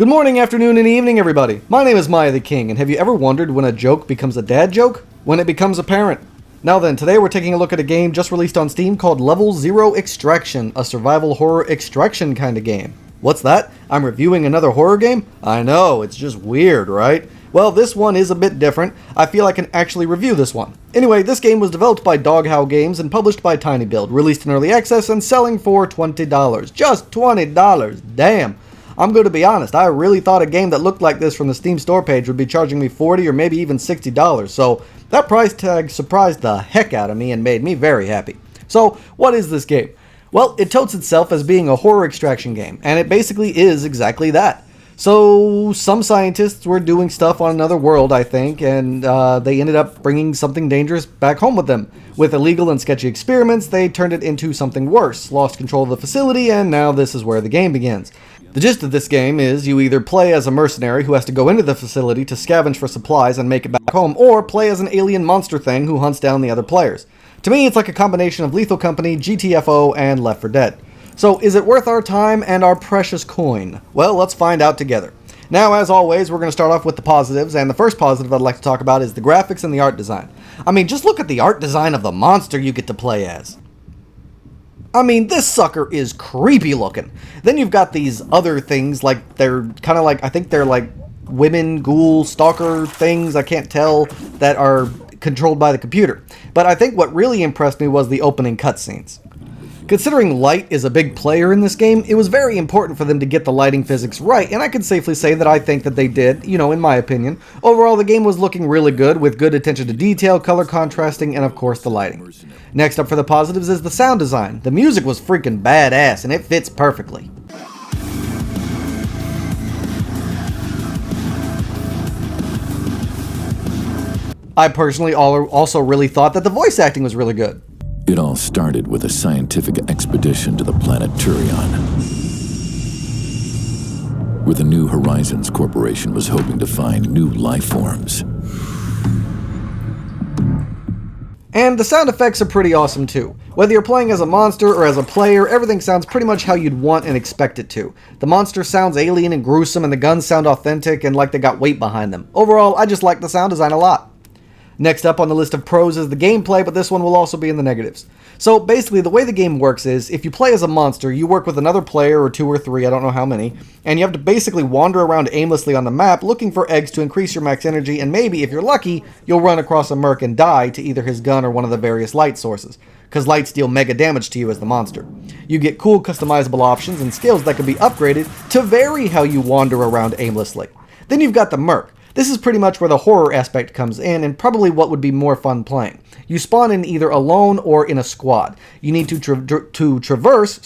Good morning, afternoon, and evening, everybody. My name is MiAh the King, and have you ever wondered when a joke becomes a dad joke? When it becomes apparent. Now then, today we're taking a look at a game just released on Steam called Level 0 Extraction, a survival horror extraction kind of game. What's that? I'm reviewing another horror game? I know, it's just weird, right? Well, this one is a bit different. I feel I can actually review this one. Anyway, this game was developed by Dog Howl Games and published by tinyBuild, released in early access and selling for $20. Just $20, damn. I'm going to be honest, I really thought a game that looked like this from the Steam store page would be charging me $40 or maybe even $60, so that price tag surprised the heck out of me and made me very happy. So, what is this game? Well, it touts itself as being a horror extraction game, and it basically is exactly that. So, some scientists were doing stuff on another world, I think, and they ended up bringing something dangerous back home with them. With illegal and sketchy experiments, they turned it into something worse, lost control of the facility, and now this is where the game begins. The gist of this game is you either play as a mercenary who has to go into the facility to scavenge for supplies and make it back home, or play as an alien monster thing who hunts down the other players. To me, it's like a combination of Lethal Company, GTFO, and Left 4 Dead. So, is it worth our time and our precious coin? Well, let's find out together. Now, as always, we're going to start off with the positives, and the first positive I'd like to talk about is the graphics and the art design. I mean, just look at the art design of the monster you get to play as. I mean, this sucker is creepy looking. Then you've got these other things, like they're kind of like, I think they're like women, ghoul, stalker things, I can't tell, that are controlled by the computer. But I think what really impressed me was the opening cutscenes. Considering light is a big player in this game, it was very important for them to get the lighting physics right, and I can safely say that I think that they did, in my opinion. Overall, the game was looking really good, with good attention to detail, color contrasting, and of course the lighting. Next up for the positives is the sound design. The music was freaking badass, and it fits perfectly. I personally also really thought that the voice acting was really good. It all started with a scientific expedition to the planet Turion, where the New Horizons Corporation was hoping to find new life forms. And the sound effects are pretty awesome too. Whether you're playing as a monster or as a player, everything sounds pretty much how you'd want and expect it to. The monster sounds alien and gruesome, and the guns sound authentic and like they got weight behind them. Overall, I just like the sound design a lot. Next up on the list of pros is the gameplay, but this one will also be in the negatives. So basically, the way the game works is, if you play as a monster, you work with another player, or 2 or 3, I don't know how many, and you have to basically wander around aimlessly on the map looking for eggs to increase your max energy, and maybe, if you're lucky, you'll run across a merc and die to either his gun or one of the various light sources, because lights deal mega damage to you as the monster. You get cool customizable options and skills that can be upgraded to vary how you wander around aimlessly. Then you've got the merc. This is pretty much where the horror aspect comes in, and probably what would be more fun playing. You spawn in either alone or in a squad. You need to traverse,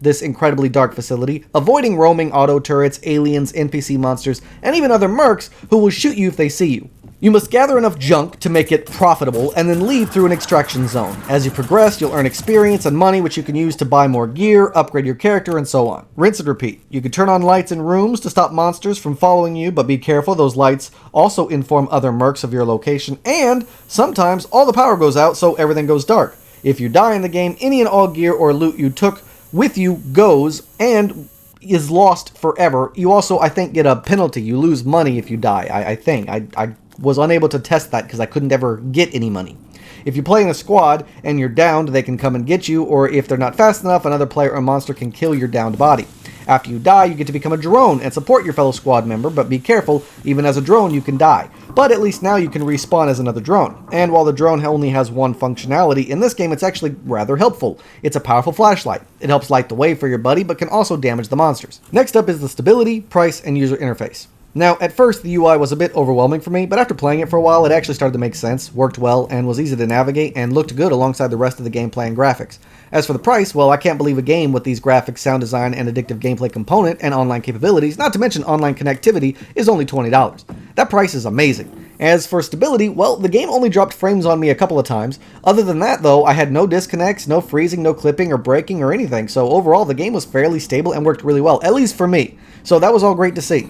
this incredibly dark facility, avoiding roaming auto turrets, aliens, NPC monsters, and even other mercs who will shoot you if they see you. You must gather enough junk to make it profitable and then leave through an extraction zone. As you progress, you'll earn experience and money which you can use to buy more gear, upgrade your character, and so on. Rinse and repeat. You can turn on lights in rooms to stop monsters from following you, but be careful, those lights also inform other mercs of your location, and sometimes all the power goes out so everything goes dark. If you die in the game, any and all gear or loot you took with you goes and is lost forever. You also, I think, get a penalty. You lose money if you die, I think. I was unable to test that because I couldn't ever get any money. If you play in a squad and you're downed, they can come and get you, or if they're not fast enough, another player or monster can kill your downed body. After you die, you get to become a drone and support your fellow squad member, but be careful, even as a drone you can die. But at least now you can respawn as another drone. And while the drone only has one functionality, in this game it's actually rather helpful. It's a powerful flashlight. It helps light the way for your buddy, but can also damage the monsters. Next up is the stability, price, and user interface. Now, at first, the UI was a bit overwhelming for me, but after playing it for a while, it actually started to make sense, worked well, and was easy to navigate, and looked good alongside the rest of the gameplay and graphics. As for the price, well, I can't believe a game with these graphics, sound design, and addictive gameplay component, and online capabilities, not to mention online connectivity, is only $20. That price is amazing. As for stability, well, the game only dropped frames on me a couple of times. Other than that, though, I had no disconnects, no freezing, no clipping or breaking or anything, so overall, the game was fairly stable and worked really well, at least for me. So that was all great to see.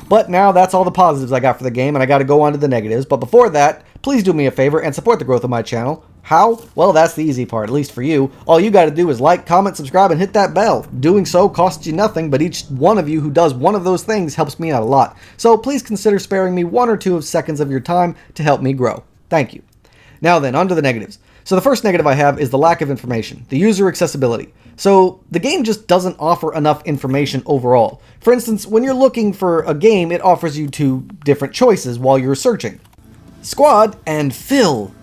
But now that's all the positives I got for the game, and I got to go on to the negatives. But before that, please do me a favor and support the growth of my channel. How? Well, that's the easy part, at least for you. All you gotta do is like, comment, subscribe, and hit that bell. Doing so costs you nothing, but each one of you who does one of those things helps me out a lot. So please consider sparing me 1 or 2 seconds of your time to help me grow. Thank you. Now then, on to the negatives. So the first negative I have is the lack of information, the user accessibility. So the game just doesn't offer enough information overall. For instance, when you're looking for a game, it offers you 2 different choices while you're searching. Squad and fill.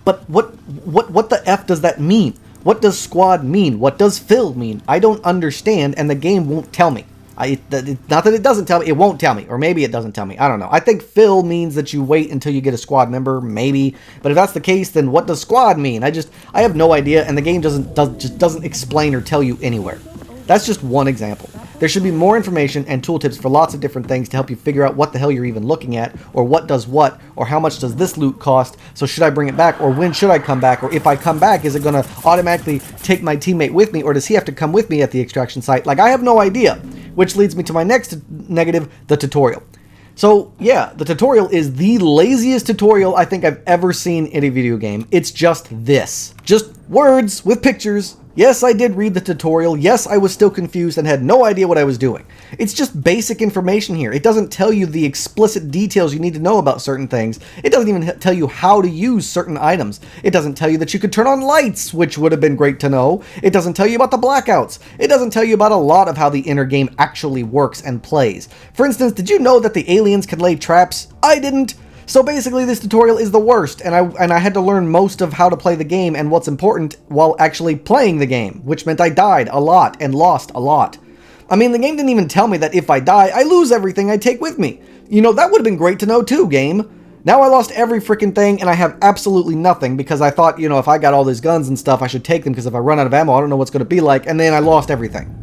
But what the F does that mean? What does squad mean? What does fill mean? I don't understand, and the game won't tell me. Not that it doesn't tell me, it won't tell me. Or maybe it doesn't tell me. I don't know. I think fill means that you wait until you get a squad member, maybe. But if that's the case, then what does squad mean? I have no idea, and the game just doesn't explain or tell you anywhere. That's just one example. There should be more information and tooltips for lots of different things to help you figure out what the hell you're even looking at, or what does what, or how much does this loot cost, so should I bring it back, or when should I come back, or if I come back, is it going to automatically take my teammate with me, or does he have to come with me at the extraction site? Like, I have no idea, which leads me to my next negative, the tutorial. So, yeah, the tutorial is the laziest tutorial I think I've ever seen in a video game. It's just this. Just words with pictures. Yes, I did read the tutorial. Yes, I was still confused and had no idea what I was doing. It's just basic information here. It doesn't tell you the explicit details you need to know about certain things. It doesn't even tell you how to use certain items. It doesn't tell you that you could turn on lights, which would have been great to know. It doesn't tell you about the blackouts. It doesn't tell you about a lot of how the inner game actually works and plays. For instance, did you know that the aliens can lay traps? I didn't. So basically this tutorial is the worst, and I had to learn most of how to play the game and what's important while actually playing the game, which meant I died a lot and lost a lot. I mean, the game didn't even tell me that if I die, I lose everything I take with me. You know, that would have been great to know too, game. Now I lost every freaking thing, and I have absolutely nothing, because I thought, you know, if I got all these guns and stuff, I should take them, because if I run out of ammo, I don't know what's going to be like, and then I lost everything.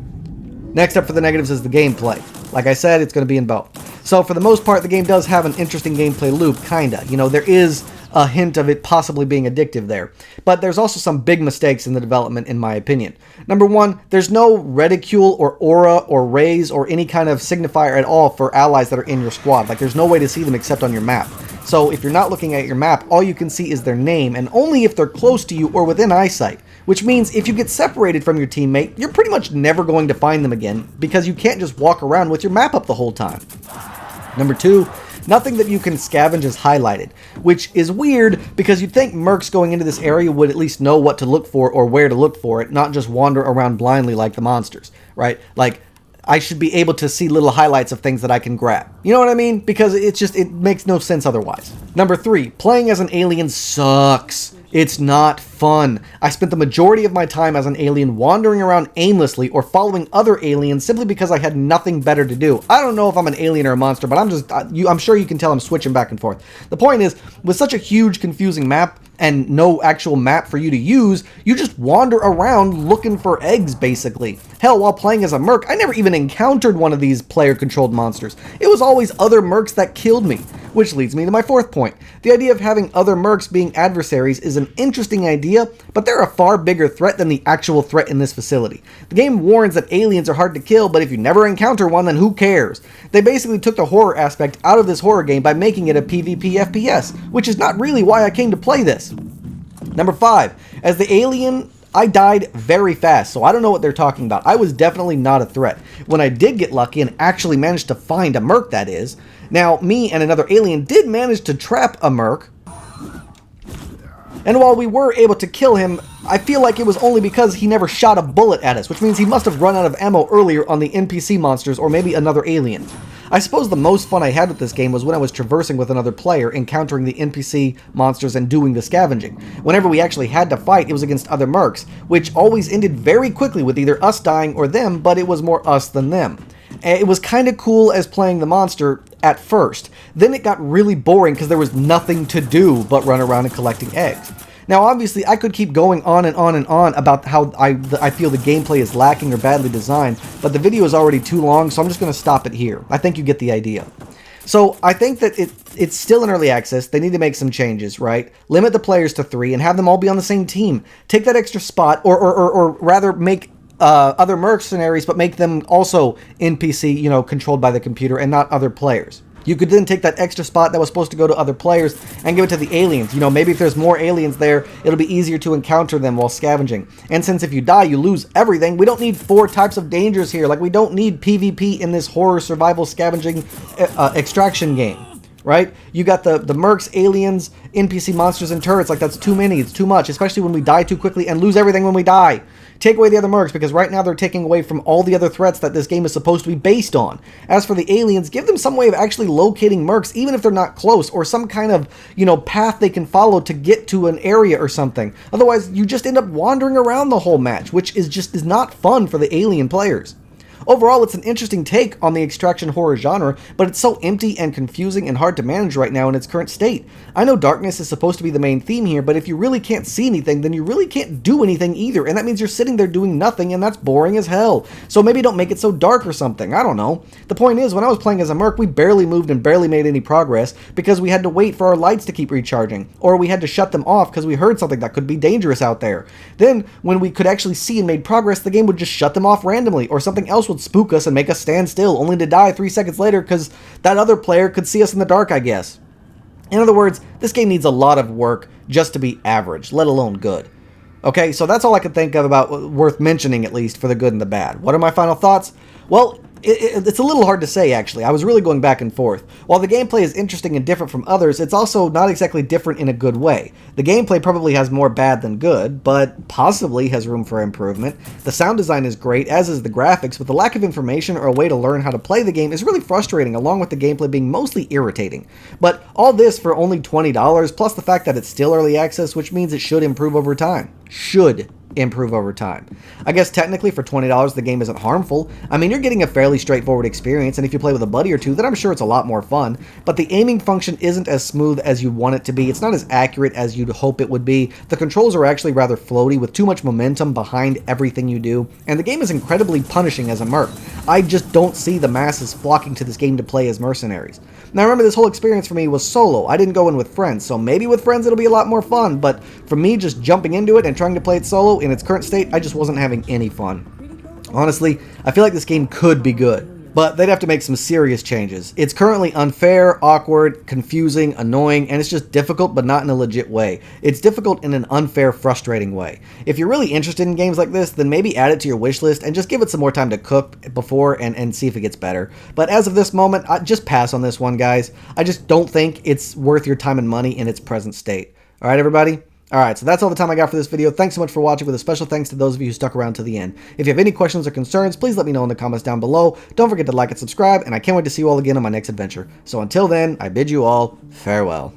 Next up for the negatives is the gameplay. Like I said, it's going to be in both. So for the most part, the game does have an interesting gameplay loop, kinda. You know, there is a hint of it possibly being addictive there. But there's also some big mistakes in the development, in my opinion. Number one, there's no reticule or aura or raise or any kind of signifier at all for allies that are in your squad. Like, there's no way to see them except on your map. So if you're not looking at your map, all you can see is their name, and only if they're close to you or within eyesight. Which means if you get separated from your teammate, you're pretty much never going to find them again, because you can't just walk around with your map up the whole time. Number two, nothing that you can scavenge is highlighted, which is weird because you'd think mercs going into this area would at least know what to look for or where to look for it, not just wander around blindly like the monsters, right? Like, I should be able to see little highlights of things that I can grab. You know what I mean? Because it makes no sense otherwise. Number three, playing as an alien sucks. It's not fun. I spent the majority of my time as an alien wandering around aimlessly or following other aliens simply because I had nothing better to do. I don't know if I'm an alien or a monster, but I'm sure you can tell I'm switching back and forth. The point is, with such a huge, confusing map and no actual map for you to use, you just wander around looking for eggs, basically. Hell, while playing as a merc, I never even encountered one of these player-controlled monsters. It was always other mercs that killed me. Which leads me to my fourth point. The idea of having other mercs being adversaries is an interesting idea, but they're a far bigger threat than the actual threat in this facility. The game warns that aliens are hard to kill, but if you never encounter one, then who cares? They basically took the horror aspect out of this horror game by making it a PvP FPS, which is not really why I came to play this. Number five, as the alien, I died very fast, so I don't know what they're talking about. I was definitely not a threat. When I did get lucky and actually managed to find a merc, that is. Now, me and another alien did manage to trap a merc, and while we were able to kill him, I feel like it was only because he never shot a bullet at us, which means he must have run out of ammo earlier on the NPC monsters or maybe another alien. I suppose the most fun I had with this game was when I was traversing with another player, encountering the NPC monsters and doing the scavenging. Whenever we actually had to fight, it was against other mercs, which always ended very quickly with either us dying or them, but it was more us than them. It was kind of cool as playing the monster at first. Then it got really boring because there was nothing to do but run around and collecting eggs. Now, obviously, I could keep going on and on and on about how I feel the gameplay is lacking or badly designed, but the video is already too long, so I'm just going to stop it here. I think you get the idea. So, I think that it's still in early access. They need to make some changes, right? Limit the players to 3 and have them all be on the same team. Take that extra spot, or rather make other mercenaries, but make them also NPC, controlled by the computer and not other players. You could then take that extra spot that was supposed to go to other players and give it to the aliens. You know, maybe if there's more aliens there, it'll be easier to encounter them while scavenging. And since if you die, you lose everything, we don't need 4 types of dangers here. Like, we don't need PvP in this horror survival scavenging extraction game, right? You got the mercs, aliens, NPC monsters, and turrets. Like, that's too many. It's too much, especially when we die too quickly and lose everything when we die. Take away the other mercs, because right now they're taking away from all the other threats that this game is supposed to be based on. As for the aliens, give them some way of actually locating mercs, even if they're not close, or some kind of, you know, path they can follow to get to an area or something. Otherwise, you just end up wandering around the whole match, which is not fun for the alien players. Overall, it's an interesting take on the extraction horror genre, but it's so empty and confusing and hard to manage right now in its current state. I know darkness is supposed to be the main theme here, but if you really can't see anything, then you really can't do anything either, and that means you're sitting there doing nothing, and that's boring as hell. So maybe don't make it so dark or something, I don't know. The point is, when I was playing as a merc, we barely moved and barely made any progress because we had to wait for our lights to keep recharging, or we had to shut them off because we heard something that could be dangerous out there. Then, when we could actually see and made progress, the game would just shut them off randomly, or something else would spook us and make us stand still, only to die 3 seconds later because that other player could see us in the dark, I guess. In other words, this game needs a lot of work just to be average, let alone good. Okay, so that's all I can think of about worth mentioning, at least, for the good and the bad. What are my final thoughts? Well, it's a little hard to say, actually. I was really going back and forth. While the gameplay is interesting and different from others, it's also not exactly different in a good way. The gameplay probably has more bad than good, but possibly has room for improvement. The sound design is great, as is the graphics, but the lack of information or a way to learn how to play the game is really frustrating, along with the gameplay being mostly irritating. But all this for only $20, plus the fact that it's still early access, which means it should improve over time. Should improve over time. I guess technically for $20 the game isn't harmful. I mean, you're getting a fairly straightforward experience, and if you play with a buddy or two, then I'm sure it's a lot more fun, but the aiming function isn't as smooth as you'd want it to be. It's not as accurate as you'd hope it would be. The controls are actually rather floaty with too much momentum behind everything you do, and the game is incredibly punishing as a merc. I just don't see the masses flocking to this game to play as mercenaries. Now remember, this whole experience for me was solo. I didn't go in with friends, so maybe with friends it'll be a lot more fun, but for me just jumping into it and trying to play it solo in its current state, I just wasn't having any fun. Honestly, I feel like this game could be good, but they'd have to make some serious changes. It's currently unfair, awkward, confusing, annoying, and it's just difficult, but not in a legit way. It's difficult in an unfair, frustrating way. If you're really interested in games like this, then maybe add it to your wish list and just give it some more time to cook before and see if it gets better. But as of this moment, just pass on this one, guys. I just don't think it's worth your time and money in its present state. Alright, everybody? Alright, so that's all the time I got for this video. Thanks so much for watching, with a special thanks to those of you who stuck around to the end. If you have any questions or concerns, please let me know in the comments down below. Don't forget to like and subscribe, and I can't wait to see you all again on my next adventure. So until then, I bid you all farewell.